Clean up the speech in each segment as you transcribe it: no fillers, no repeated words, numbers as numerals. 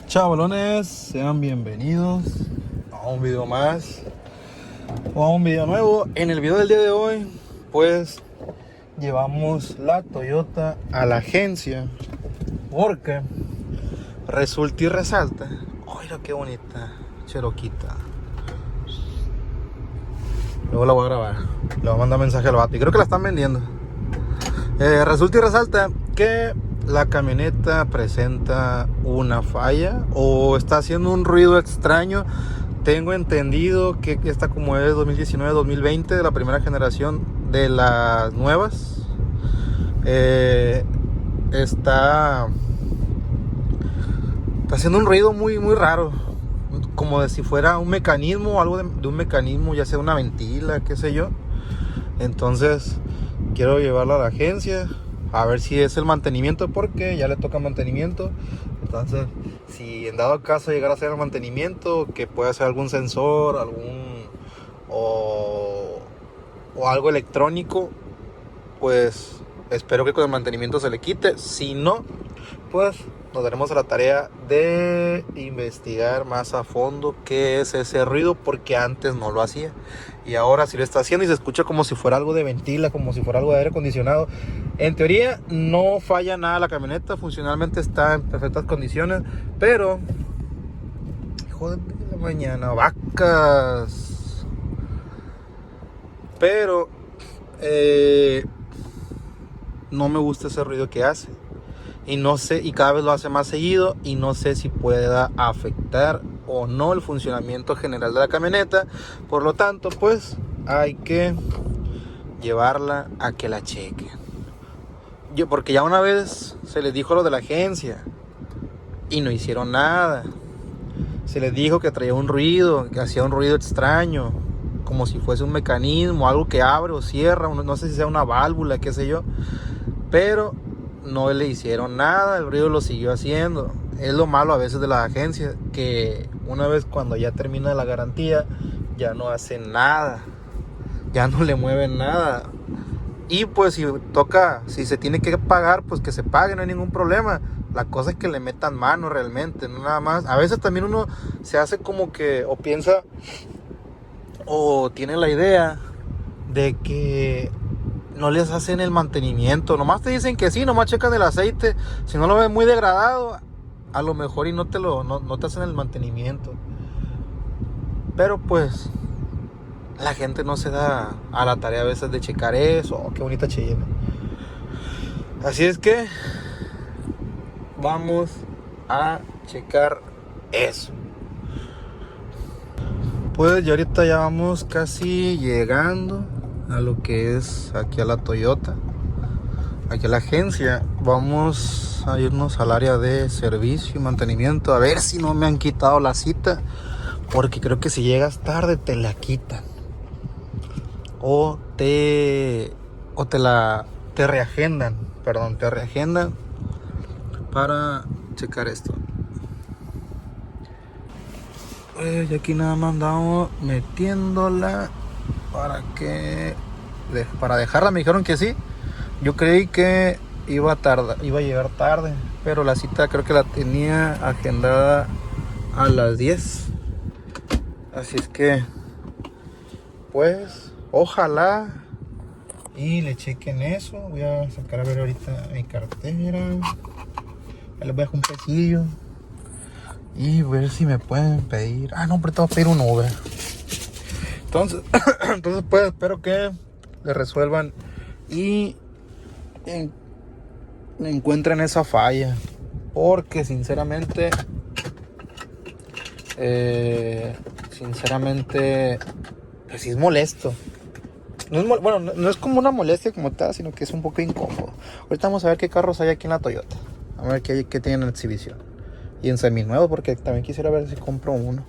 Chavalones, sean bienvenidos a un video más o a un video nuevo. En el video del día de hoy, pues llevamos la Toyota a la agencia porque resulta y resalta. Mira qué bonita Cheroquita. Luego la voy a grabar, le voy a mandar mensaje al vato y creo que la están vendiendo. Resulta y resalta que la camioneta presenta una falla o está haciendo un ruido extraño. Tengo entendido que esta, como es 2019-2020, de la primera generación de las nuevas, está haciendo un ruido muy raro, como de si fuera un mecanismo o algo de un mecanismo, ya sea una ventila, qué sé yo. Entonces quiero llevarla a la agencia a ver si es el mantenimiento, porque ya le toca mantenimiento. Entonces, si en dado caso llegara a ser el mantenimiento, que pueda ser algún sensor, o algo electrónico, pues espero que con el mantenimiento se le quite. Si no, pues nos daremos a la tarea de investigar más a fondo qué es ese ruido, porque antes no lo hacía y ahora sí lo está haciendo y se escucha como si fuera algo de ventila, como si fuera algo de aire acondicionado. En teoría no falla nada la camioneta, funcionalmente está en perfectas condiciones, pero hijo de la mañana, vacas. Pero no me gusta ese ruido que hace. Y no sé, y cada vez lo hace más seguido, y no sé si pueda afectar o no el funcionamiento general de la camioneta. Por lo tanto, pues hay que llevarla a que la chequen. Porque ya una vez se les dijo lo de la agencia y no hicieron nada. Se les dijo que traía un ruido, que hacía un ruido extraño, como si fuese un mecanismo, algo que abre o cierra, no sé si sea una válvula, qué sé yo. Pero no le hicieron nada, el ruido lo siguió haciendo. Es lo malo a veces de las agencias, que una vez cuando ya termina la garantía, ya no hacen nada, ya no le mueven nada. Y pues si se tiene que pagar, pues que se pague, no hay ningún problema. La cosa es que le metan mano realmente, no nada más. A veces también uno se hace como que, o piensa, o tiene la idea de que no les hacen el mantenimiento. Nomás te dicen que sí, nomás checan el aceite. Si no lo ves muy degradado, a lo mejor y no te hacen el mantenimiento. Pero pues la gente no se da a la tarea a veces de checar eso. Oh, qué bonita Cheyenne. Así es que vamos a checar eso. Pues ya ahorita ya vamos casi llegando a lo que es aquí a la Toyota, aquí a la agencia. Vamos a irnos al área de servicio y mantenimiento, a ver si no me han quitado la cita, porque creo que si llegas tarde te la quitan o te reagendan, te reagendan para checar esto. Y aquí nada más andamos metiéndola para dejarla. Me dijeron que sí. Yo creí que iba a llegar tarde, pero la cita creo que la tenía agendada a las 10. Así es que pues ojalá y le chequen eso. Voy a sacar a ver ahorita mi cartera. Ahí les voy a dejar un pesillo y ver si me pueden pedir. No, pero tengo que pedir un Uber. Entonces pues espero que le resuelvan y encuentren esa falla, porque sinceramente pues sí es molesto. No es como una molestia como tal, sino que es un poco incómodo. Ahorita vamos a ver qué carros hay aquí en la Toyota, a ver qué tienen en exhibición y en seminuevo, porque también quisiera ver si compro uno.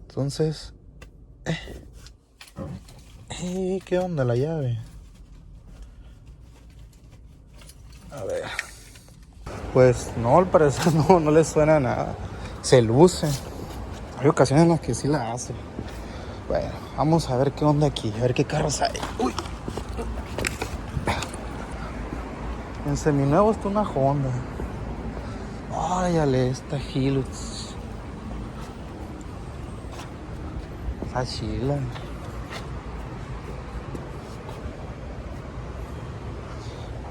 Entonces ¿qué onda la llave? A ver. Pues no, al parecer no le suena nada. Se luce. Hay ocasiones en las que sí la hace. Bueno, vamos a ver qué onda aquí, a ver qué carros hay. Uy. En seminuevo está una Honda. Órale, esta Hilux. Está chila.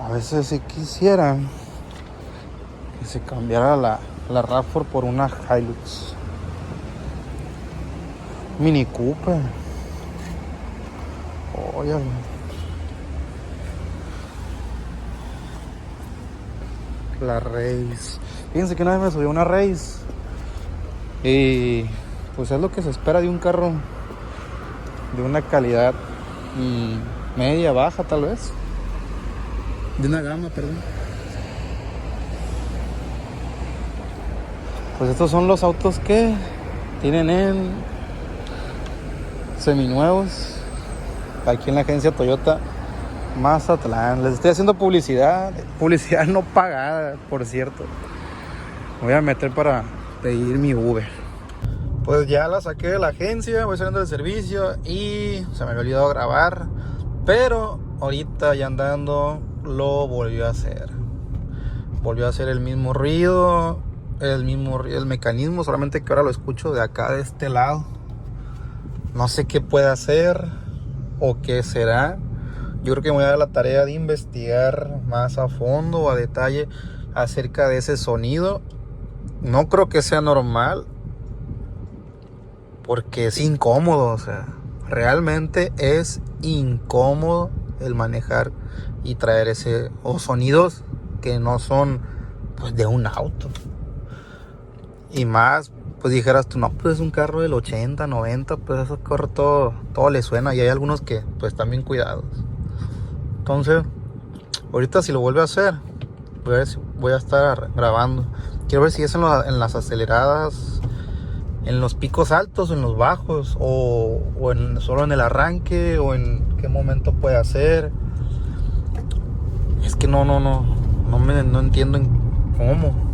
A veces si quisiera que se cambiara la RAV4 por una Hilux. Mini Cooper. Óyale. La Race. Fíjense que una vez me subí a una Race. Y pues es lo que se espera de un carro de una calidad media, baja tal vez. De una gama, perdón. Pues estos son los autos que tienen en seminuevos aquí en la agencia Toyota Mazatlán. Les estoy haciendo publicidad no pagada, por cierto. Me voy a meter para pedir mi Uber. Pues ya la saqué de la agencia, voy saliendo del servicio y se me había olvidado grabar, pero ahorita ya andando lo volvió a hacer. Volvió a hacer el mismo ruido, el mecanismo, solamente que ahora lo escucho de acá, de este lado. No sé qué puede hacer o qué será. Yo creo que me voy a dar la tarea de investigar más a fondo o a detalle acerca de ese sonido. No creo que sea normal, porque es incómodo, o sea, realmente es incómodo el manejar y traer o sonidos que no son pues de un auto. Y más, pues dijeras tú, no, pues es un carro del 80, 90, pues eso corre todo le suena, y hay algunos que pues están bien cuidados. Entonces, ahorita si lo vuelve a hacer, voy a estar grabando. Quiero ver si es en las aceleradas, en los picos altos, en los bajos, o solo en el arranque, o en qué momento puede hacer. Es que no entiendo en cómo.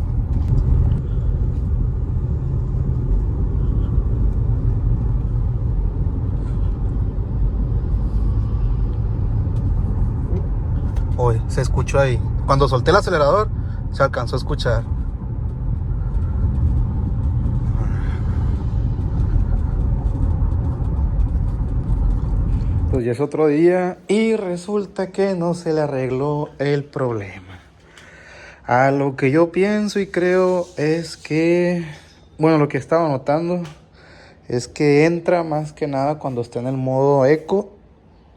Hoy se escuchó ahí. Cuando solté el acelerador, se alcanzó a escuchar. Pues ya es otro día y resulta que no se le arregló el problema. A lo que yo pienso y creo es que, bueno, lo que estaba notando es que entra más que nada cuando está en el modo eco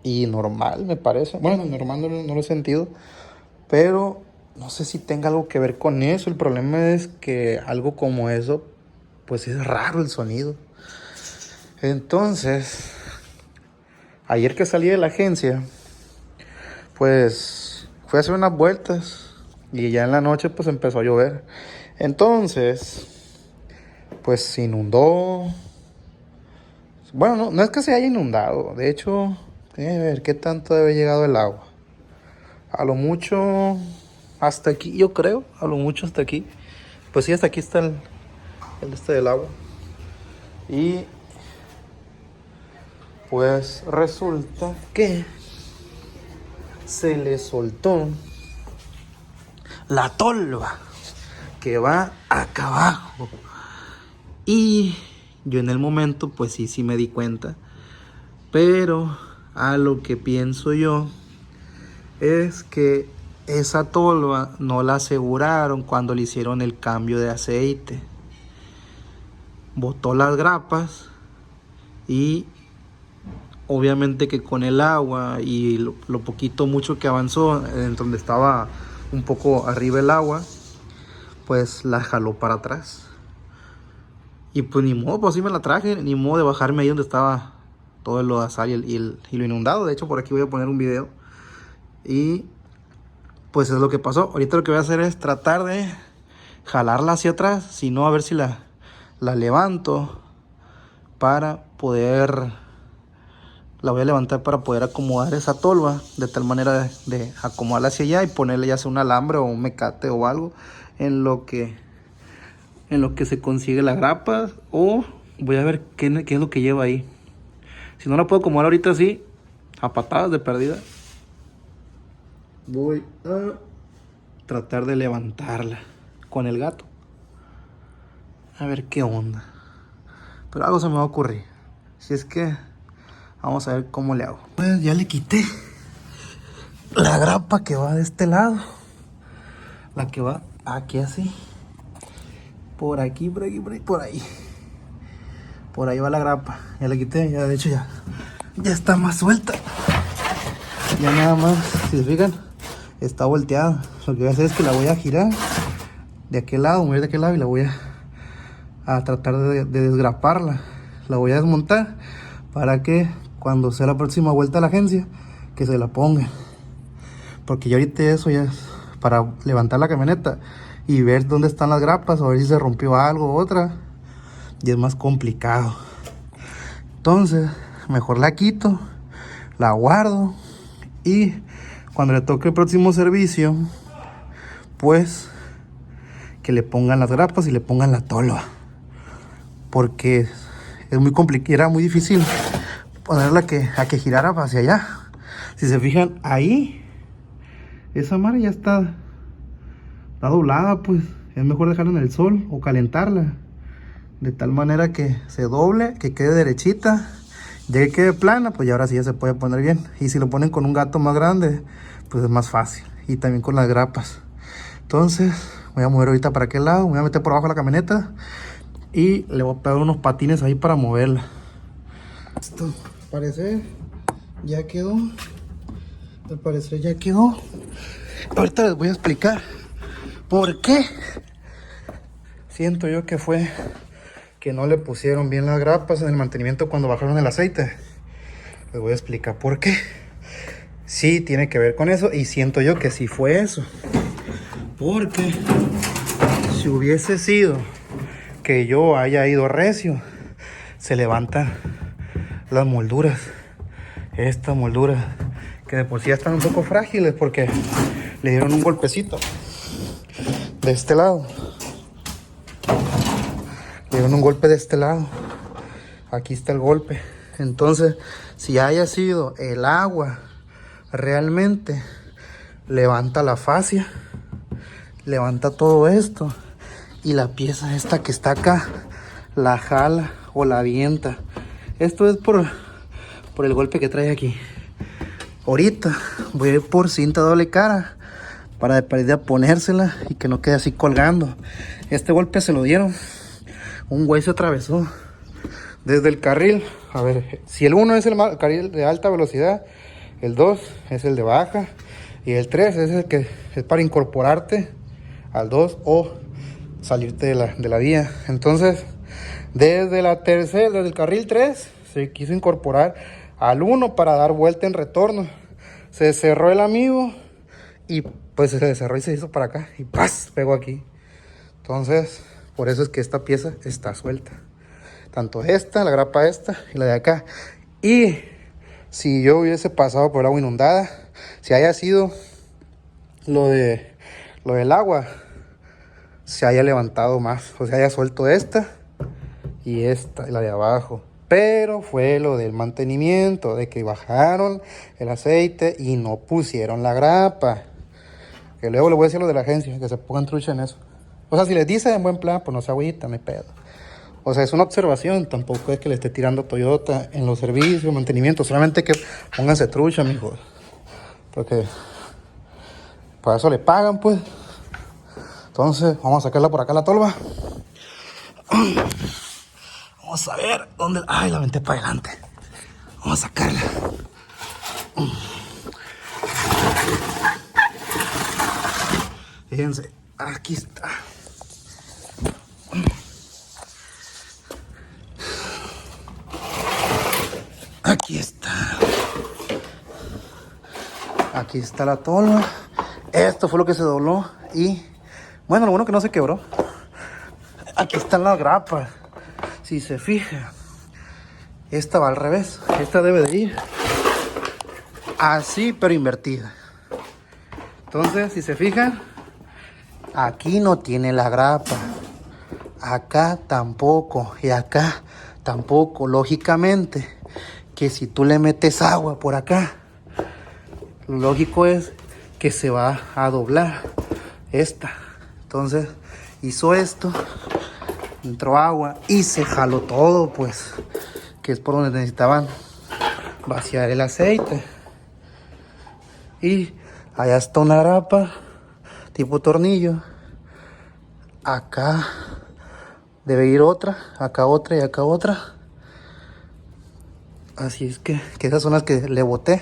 y normal, me parece. Bueno, normal no lo he sentido, pero no sé si tenga algo que ver con eso. El problema es que algo como eso, pues es raro el sonido. Entonces, ayer que salí de la agencia, pues fui a hacer unas vueltas y ya en la noche pues empezó a llover. Entonces, pues se inundó. Bueno, no es que se haya inundado. De hecho, a ver qué tanto debe haber llegado el agua. A lo mucho hasta aquí, yo creo. A lo mucho hasta aquí. Pues sí, hasta aquí está el del agua. Y pues resulta que se le soltó la tolva que va acá abajo. Y yo en el momento pues sí me di cuenta. Pero a lo que pienso yo es que esa tolva no la aseguraron cuando le hicieron el cambio de aceite. Botó las grapas y obviamente que con el agua y lo poquito mucho que avanzó en donde estaba un poco arriba el agua, pues la jaló para atrás. Y pues ni modo, pues así me la traje, ni modo de bajarme ahí donde estaba todo el lodazal y lo inundado. De hecho, por aquí voy a poner un video. Y pues es lo que pasó. Ahorita lo que voy a hacer es tratar de jalarla hacia atrás, si no a ver si la levanto para poder... La voy a levantar para poder acomodar esa tolva de tal manera de acomodarla hacia allá y ponerle ya sea un alambre o un mecate o algo en lo que se consigue la grapa, o voy a ver qué es lo que lleva ahí. Si no la puedo acomodar ahorita así, a patadas de perdida, voy a tratar de levantarla con el gato. A ver qué onda. Pero algo se me va a ocurrir. Si es que vamos a ver cómo le hago. Pues ya le quité la grapa que va de este lado. La que va aquí así. Por aquí, por aquí, por ahí, por ahí. Por ahí va la grapa. Ya le quité, ya de hecho ya está más suelta. Ya nada más, si se fijan, está volteada. Lo que voy a hacer es que la voy a girar de aquel lado, mover de aquel lado y la voy a tratar de desgraparla. La voy a desmontar para que cuando sea la próxima vuelta a la agencia, que se la ponga. Porque ya ahorita eso ya es para levantar la camioneta y ver dónde están las grapas, o ver si se rompió algo u otra. Y es más complicado. Entonces, mejor la quito, la guardo y cuando le toque el próximo servicio, pues que le pongan las grapas y le pongan la tolva. Porque es muy complicado, era muy difícil ponerla a que girara hacia allá. Si se fijan ahí, esa madre ya está doblada, pues es mejor dejarla en el sol o calentarla de tal manera que se doble, que quede derechita. Ya que quede plana, pues ya ahora sí ya se puede poner bien. Y si lo ponen con un gato más grande, pues es más fácil. Y también con las grapas. Entonces voy a mover ahorita para aquel lado, me voy a meter por abajo de la camioneta y le voy a pegar unos patines ahí para moverla. Esto al parecer ya quedó. Al parecer ya quedó. Ahorita les voy a explicar por qué siento yo que fue que no le pusieron bien las grapas en el mantenimiento cuando bajaron el aceite. Les voy a explicar por qué. Sí tiene que ver con eso y siento yo que sí fue eso. Porque si hubiese sido que yo haya ido recio, se levantan las molduras. Estas molduras que de por sí ya están un poco frágiles porque le dieron un golpecito de este lado. Le dieron un golpe de este lado. Aquí está el golpe. Entonces, si haya sido el agua, realmente levanta la fascia, levanta todo esto y la pieza esta que está acá la jala o la avienta. Esto es por el golpe que trae aquí. Ahorita voy a ir por cinta doble cara para de perdida ponérsela y que no quede así colgando. Este golpe se lo dieron. Un güey se atravesó desde el carril. A ver, si el 1 es el carril de alta velocidad, el 2 es el de baja y el 3 es el que es para incorporarte al 2 o salirte de la vía. Entonces, desde el carril 3 se quiso incorporar al 1 para dar vuelta en retorno. Se cerró el amigo y pues se cerró y se hizo para acá y ¡paz! Pegó aquí. Entonces, por eso es que esta pieza está suelta. Tanto esta, la grapa esta y la de acá. Y si yo hubiese pasado por agua inundada, si haya sido lo del agua, se haya levantado más. O sea, haya suelto esta y la de abajo. Pero fue lo del mantenimiento, de que bajaron el aceite y no pusieron la grapa. Que luego le voy a decir a lo de la agencia, que se pongan trucha en eso. O sea, si les dicen en buen plan, pues no se agüita, no hay pedo. O sea, es una observación, tampoco es que le esté tirando Toyota en los servicios, mantenimiento. Solamente que pónganse trucha, mijos. Porque para eso le pagan, pues. Entonces, vamos a sacarla por acá la tolva. Vamos a ver dónde... Ay, la aventé para adelante. Vamos a sacarla. Fíjense, aquí está. Aquí está. Aquí está la tolva. Esto fue lo que se dobló. Y bueno, lo bueno que no se quebró. Aquí están las grapas. Si se fija, esta va al revés. Esta debe de ir así, pero invertida. Entonces, si se fijan, aquí no tiene la grapa. Acá tampoco. Y acá tampoco. Lógicamente, que si tú le metes agua por acá, lo lógico es que se va a doblar esta. Entonces, hizo esto entró agua y se jaló todo, pues, que es por donde necesitaban vaciar el aceite. Y allá está una grapa tipo tornillo. Acá debe ir otra, acá otra y acá otra. Así es que esas son las que le boté.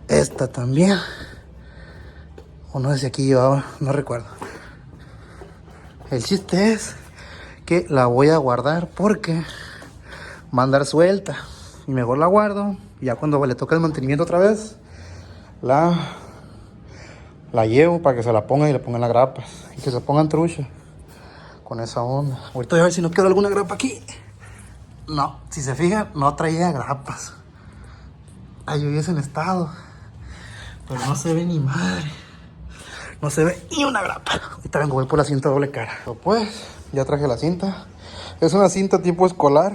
Esta también. O no sé si aquí llevaba, no recuerdo. El chiste es que la voy a guardar porque va a andar suelta. Y mejor la guardo. Y ya cuando le toque el mantenimiento otra vez, la llevo para que se la pongan y le pongan las grapas. Y que se pongan trucha con esa onda. Ahorita voy a ver si no quedó alguna grapa aquí. No, si se fijan, no traía grapas. Ahí hubiese en estado. Pero no se ve ni madre. No se ve ni una grapa. Ahorita vengo, voy por la cinta doble cara. Pues, ya traje la cinta. Es una cinta tipo escolar.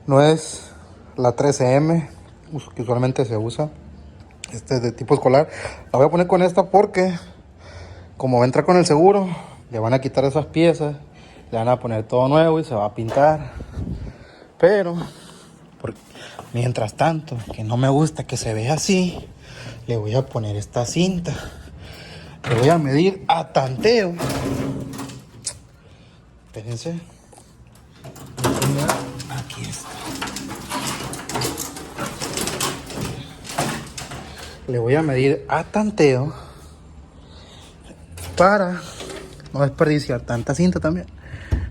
No es la 13M que usualmente se usa. Este es de tipo escolar. La voy a poner con esta porque, como va a entrar con el seguro, le van a quitar esas piezas. Le van a poner todo nuevo y se va a pintar. Pero, mientras tanto, que no me gusta que se vea así, le voy a poner esta cinta. Le voy a medir a tanteo. Espérense. Aquí está. Le voy a medir a tanteo para no desperdiciar tanta cinta también.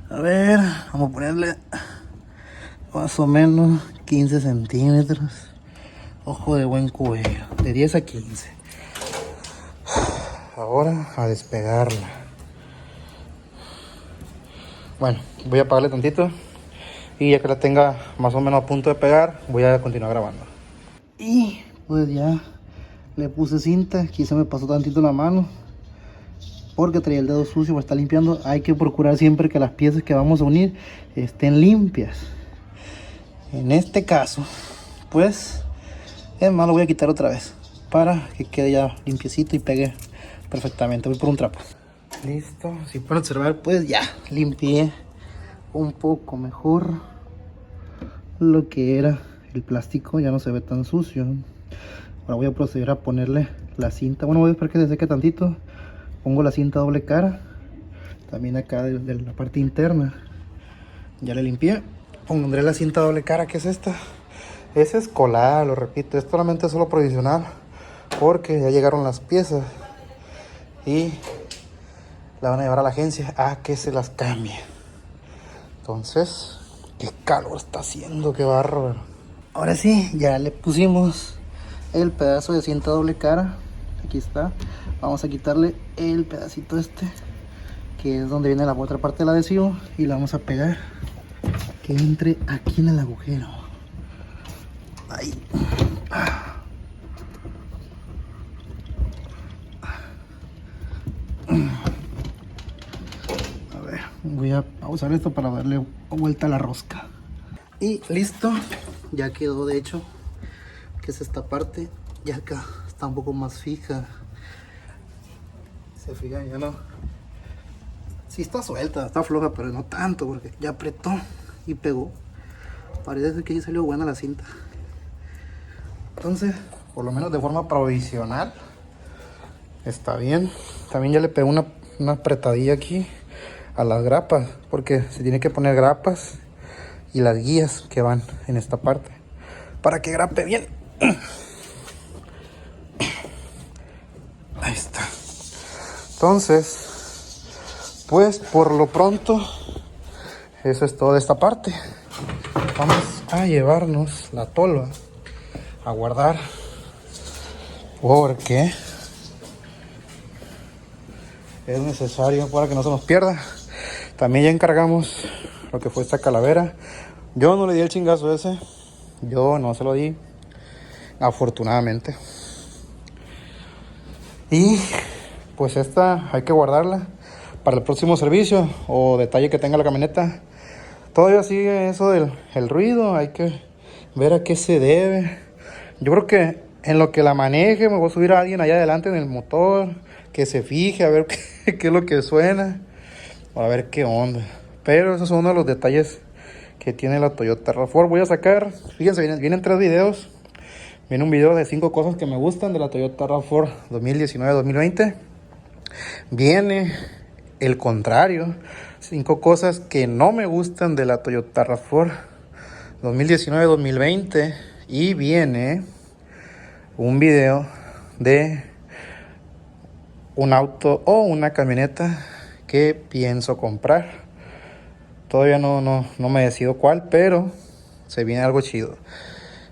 A ver, vamos a ponerle más o menos 15 centímetros. Ojo de buen cubero, de 10 a 15. Ahora a despegarla. Bueno, voy a apagarle tantito. Y ya que la tenga más o menos a punto de pegar, voy a continuar grabando. Y pues ya le puse cinta. Aquí se me pasó tantito la mano porque traía el dedo sucio para estar limpiando. Hay que procurar siempre que las piezas que vamos a unir estén limpias. En este caso, pues, es más, lo voy a quitar otra vez para que quede ya limpiecito y pegue perfectamente. Voy por un trapo. Listo. Si pueden observar, pues ya limpié un poco mejor lo que era el plástico. Ya no se ve tan sucio. Ahora voy a proceder a ponerle la cinta. Bueno, voy a esperar que se seque tantito. Pongo la cinta doble cara. También acá de la parte interna. Ya le limpié. Pondré la cinta doble cara, que es esta. Es escolar, lo repito. Es solamente solo provisional, porque ya llegaron las piezas y la van a llevar a la agencia a que se las cambie. Entonces, qué calor está haciendo, qué bárbaro. Ahora sí, ya le pusimos el pedazo de cinta doble cara. Aquí está. Vamos a quitarle el pedacito este, que es donde viene la otra parte del adhesivo, y la vamos a pegar que entre aquí en el agujero. Ahí. A ver, voy a usar esto para darle vuelta a la rosca. Y listo, ya quedó. De hecho, que es esta parte, ya acá está un poco más fija. Se fijan, ya no. Sí está suelta, está floja, pero no tanto, porque ya apretó y pegó. Parece que ahí salió buena la cinta. Entonces, por lo menos de forma provisional, está bien. También ya le pegó una apretadilla aquí a las grapas, porque se tiene que poner grapas y las guías que van en esta parte para que grape bien. Ahí está. Entonces, pues por lo pronto, eso es todo de esta parte. Vamos a llevarnos la tolva a guardar, porque es necesario para que no se nos pierda. También ya encargamos lo que fue esta calavera. Yo no le di el chingazo ese, yo no se lo di, afortunadamente. Y pues esta hay que guardarla para el próximo servicio o detalle que tenga la camioneta. Todavía sigue eso del el ruido, hay que ver a qué se debe. Yo creo que en lo que la maneje me voy a subir a alguien allá adelante en el motor, que se fije a ver qué es lo que suena, a ver qué onda. Pero esos son uno de los detalles que tiene la Toyota RAV4. Voy a sacar, fíjense, vienen 3 videos. Viene un video de 5 cosas que me gustan de la Toyota RAV4 2019-2020. Viene el contrario, 5 cosas que no me gustan de la Toyota RAV4 2019-2020. Y viene un video de un auto o una camioneta que pienso comprar. Todavía no me decido cuál, pero se viene algo chido.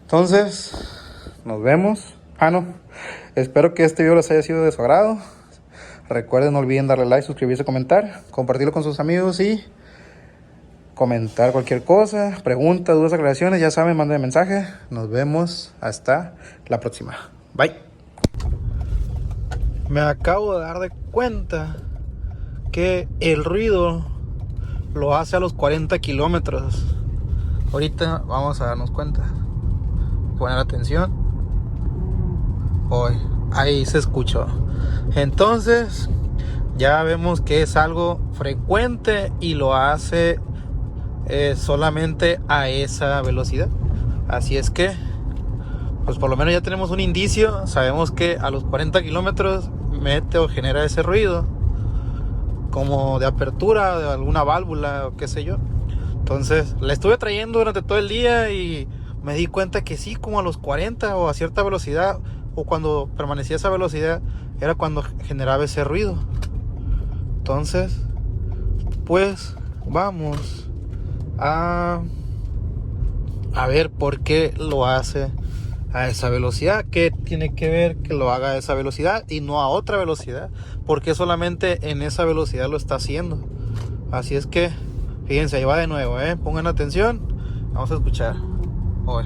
Entonces, nos vemos. Espero que este video les haya sido de su agrado. Recuerden, no olviden darle like, suscribirse, comentar, compartirlo con sus amigos y comentar cualquier cosa, preguntas, dudas, aclaraciones. Ya saben, manden mensaje. Nos vemos hasta la próxima. Bye. Me acabo de dar de cuenta que el ruido lo hace a los 40 kilómetros. Ahorita vamos a darnos cuenta. Poner atención. Hoy, ahí se escuchó. Entonces, ya vemos que es algo frecuente y lo hace solamente a esa velocidad. Así es que, pues por lo menos ya tenemos un indicio. Sabemos que a los 40 kilómetros mete o genera ese ruido, como de apertura de alguna válvula o qué sé yo. Entonces la estuve trayendo durante todo el día y me di cuenta que sí, como a los 40 o a cierta velocidad, o cuando permanecía esa velocidad, era cuando generaba ese ruido. Entonces, pues vamos a ver por qué lo hace a esa velocidad. ¿Qué tiene que ver que lo haga a esa velocidad y no a otra velocidad? Porque solamente en esa velocidad lo está haciendo. Así es que, fíjense, ahí va de nuevo, pongan atención. Vamos a escuchar. Hoy.